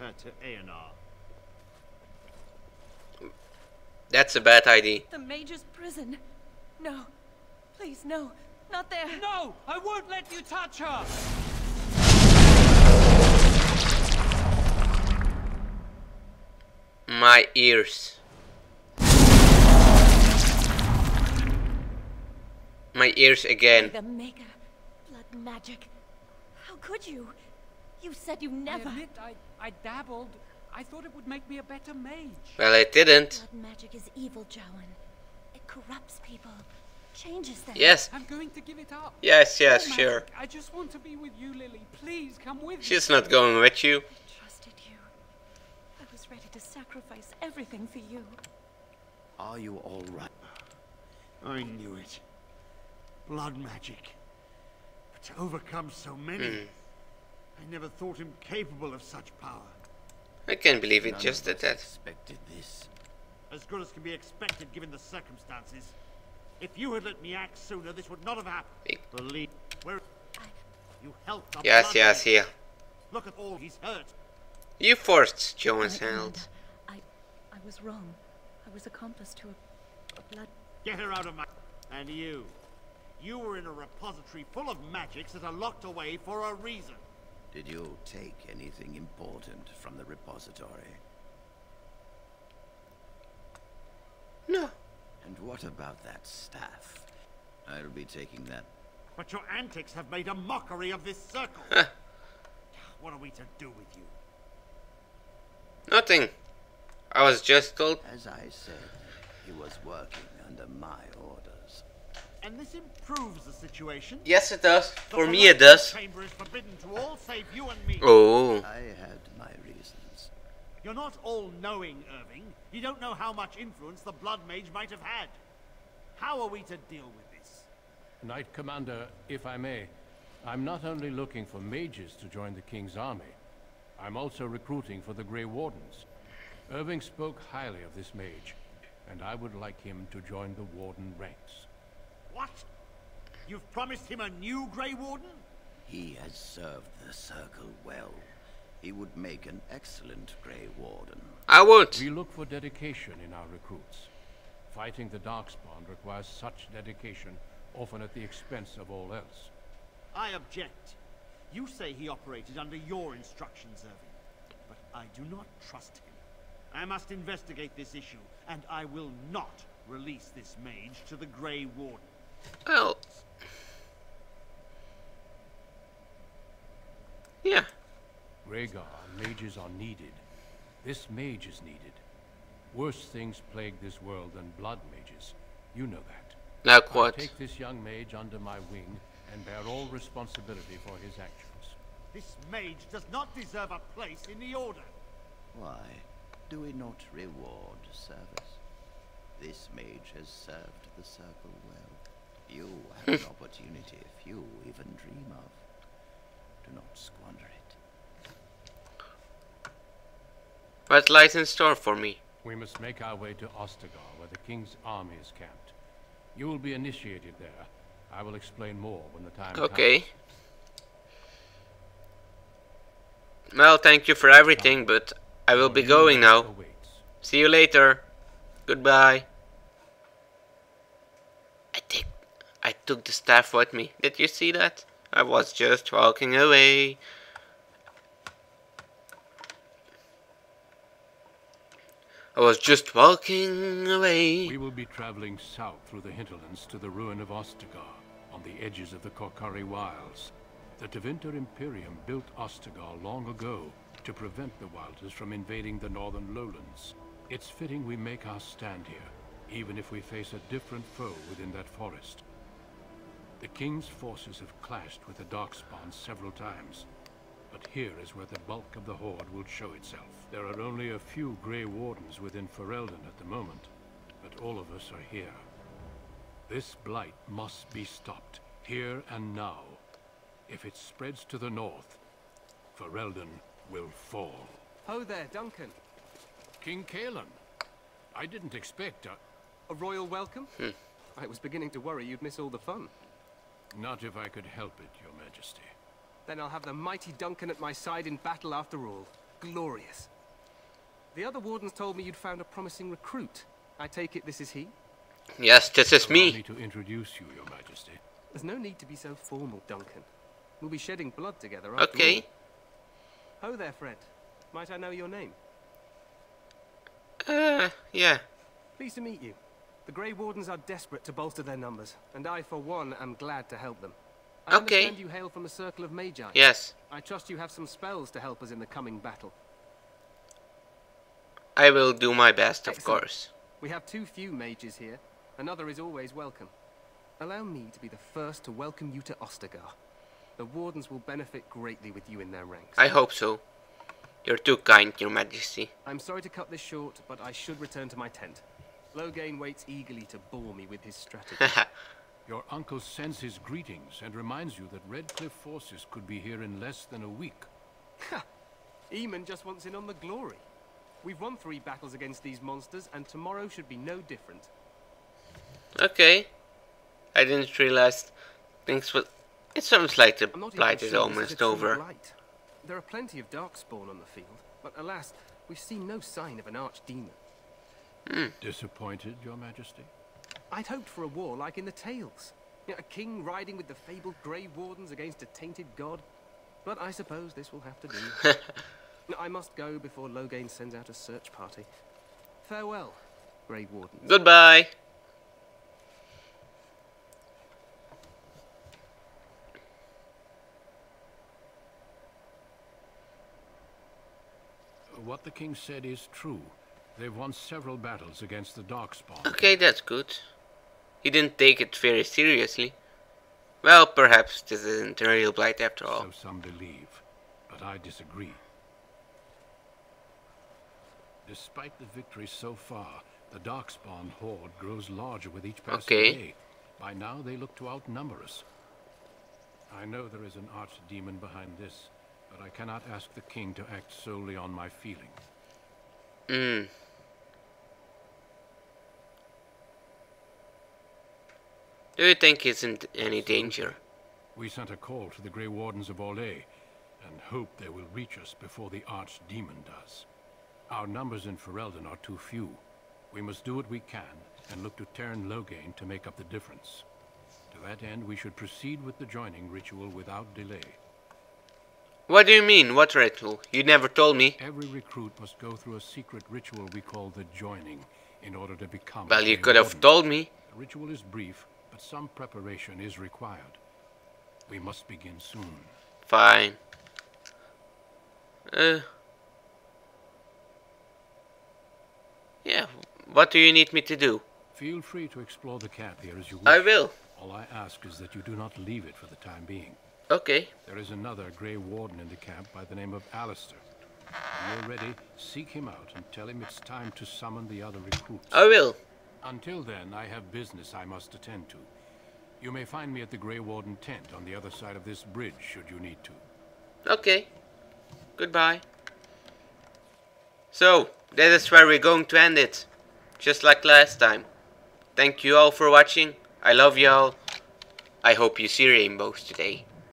her to Aenar. That's a bad idea. The mage's prison. No. Please, no. Not there. No! I won't let you touch her! My ears. My ears again. The maker. Blood magic. How could you? You said you never. I admit, I dabbled. I thought it would make me a better mage. Well, I didn't. Blood magic is evil, ggyouwin. It corrupts people. Changes them. Yes. I'm going to give it up. Yes, No sure. magic. I just want to be with you, Lily. Please come with me. She's not going with you. I trusted you. I was ready to sacrifice everything for you. Are you all right? I knew it. Blood magic. But to overcome so many, I never thought him capable of such power. I can't believe it None just of did us that. expected this. As good as can be expected given the circumstances. If you had let me act sooner, this would not have happened. Believe where you helped. Yes, yes, here. Look at all he's hurt. You forced Ggyouwin's Commander, hand. I was wrong. I was accomplice to a blood. Get her out of my... And you. You were in a repository full of magics that are locked away for a reason. Did you take anything important from the repository? No. And what about that staff? I'll be taking that. But your antics have made a mockery of this circle. Huh. What are we to do with you? Nothing. I was just told. As I said, he was working under my orders. And this improves the situation. Yes, it does. The For me, it philosopher's does. chamber is forbidden to all save you and me. Oh. I had my reasons. You're not all-knowing, Irving. You don't know how much influence the Blood Mage might have had. How are we to deal with this? Knight Commander, if I may, I'm not only looking for mages to join the King's army, I'm also recruiting for the Grey Wardens. Irving spoke highly of this mage, and I would like him to join the Warden ranks. What? You've promised him a new Grey Warden? He has served the circle well. He would make an excellent Grey Warden. I would. We look for dedication in our recruits. Fighting the Darkspawn requires such dedication, often at the expense of all else. I object. You say he operated under your instructions, Irving. But I do not trust him. I must investigate this issue, and I will not release this mage to the Grey Warden. Well. Yeah. Rhaegar, mages are needed. This mage is needed. Worse things plague this world than blood mages. You know that. Like I'll what? take this young mage under my wing and bear all responsibility for his actions. This mage does not deserve a place in the Order. Why do we not reward service? This mage has served the circle well. You have an opportunity few even dream of. Do not squander it. What lies in store for me? We must make our way to Ostagar, where the King's army is camped. You will be initiated there. I will explain more when the time Okay. comes. Well, thank you for everything, but I will be going now. Awaits. See you later. Goodbye. I took the staff with me. Did you see that? I was just walking away. I was just walking away. We will be traveling south through the hinterlands to the ruin of Ostagar, on the edges of the Korkari Wilds. The Tevinter Imperium built Ostagar long ago to prevent the Wilders from invading the northern lowlands. It's fitting we make our stand here, even if we face a different foe within that forest. The King's forces have clashed with the Darkspawn several times, but here is where the bulk of the Horde will show itself. There are only a few Grey Wardens within Ferelden at the moment, but all of us are here. This blight must be stopped, here and now. If it spreads to the north, Ferelden will fall. Ho there, Duncan. King Kaelan, I didn't expect A royal welcome? I was beginning to worry you'd miss all the fun. Not if I could help it, Your Majesty. Then I'll have the mighty Duncan at my side in battle after all. glorious. The other wardens told me you'd found a promising recruit. I take it this is he? Yes, this is Allow me. me to introduce you, Your Majesty. There's no need to be so formal, Duncan. We'll be shedding blood together after Okay. all. Ho there, friend. Might I know your name? Yeah. Pleased to meet you. The Grey Wardens are desperate to bolster their numbers, and I, for one, am glad to help them. I Okay. understand you hail from a circle of magi. Yes. I trust you have some spells to help us in the coming battle. I will do my best, of Excellent. course. We have too few mages here. Another is always welcome. Allow me to be the first to welcome you to Ostagar. The Wardens will benefit greatly with you in their ranks. I hope so. You're too kind, Your Majesty. I'm sorry to cut this short, but I should return to my tent. Loghain waits eagerly to bore me with his strategy. Your uncle sends his greetings and reminds you that Redcliffe forces could be here in less than a week. Ha! Eamon just wants in on the glory. We've won 3 battles against these monsters, and tomorrow should be no different. Okay. I didn't realize things would... It sounds like the I'm not even blight is sure this almost a true over. blight. There are plenty of darkspawn on the field, but alas, we've seen no sign of an archdemon. Disappointed, Your Majesty? I'd hoped for a war like in the tales. You know, a king riding with the fabled Grey Wardens against a tainted god. But I suppose this will have to do. I must go before Loghain sends out a search party. Farewell, Grey Wardens. Goodbye. What the king said is true. They've won several battles against the Darkspawn. Okay, that's good. He didn't take it very seriously. Well, perhaps this isn't a real blight after all. So some believe, but I disagree. Despite the victory so far, the Darkspawn horde grows larger with each passing day. By now, they look to outnumber us. I know there is an archdemon behind this, but I cannot ask the king to act solely on my feeling. Do you think he's in any danger? We sent a call to the Grey Wardens of Orlais, and hope they will reach us before the archdemon does. Our numbers in Ferelden are too few. We must do what we can, and look to Teyrn Loghain to make up the difference. To that end, we should proceed with the joining ritual without delay. What do you mean? What ritual? You never told me. Every recruit must go through a secret ritual we call the joining, in order to become Well, a you Grey could have Warden. told me. The ritual is brief, but some preparation is required. We must begin soon. Fine. Yeah, what do you need me to do? Feel free to explore the camp here as you wish. I will. All I ask is that you do not leave it for the time being. Okay. There is another Grey Warden in the camp by the name of Alistair. When you're ready, seek him out and tell him it's time to summon the other recruits. I will. Until then, I have business I must attend to. You may find me at the Grey Warden tent on the other side of this bridge, should you need to. Okay. Goodbye. So, that is where we're going to end it. Just like last time. Thank you all for watching. I love you all. I hope you see rainbows today.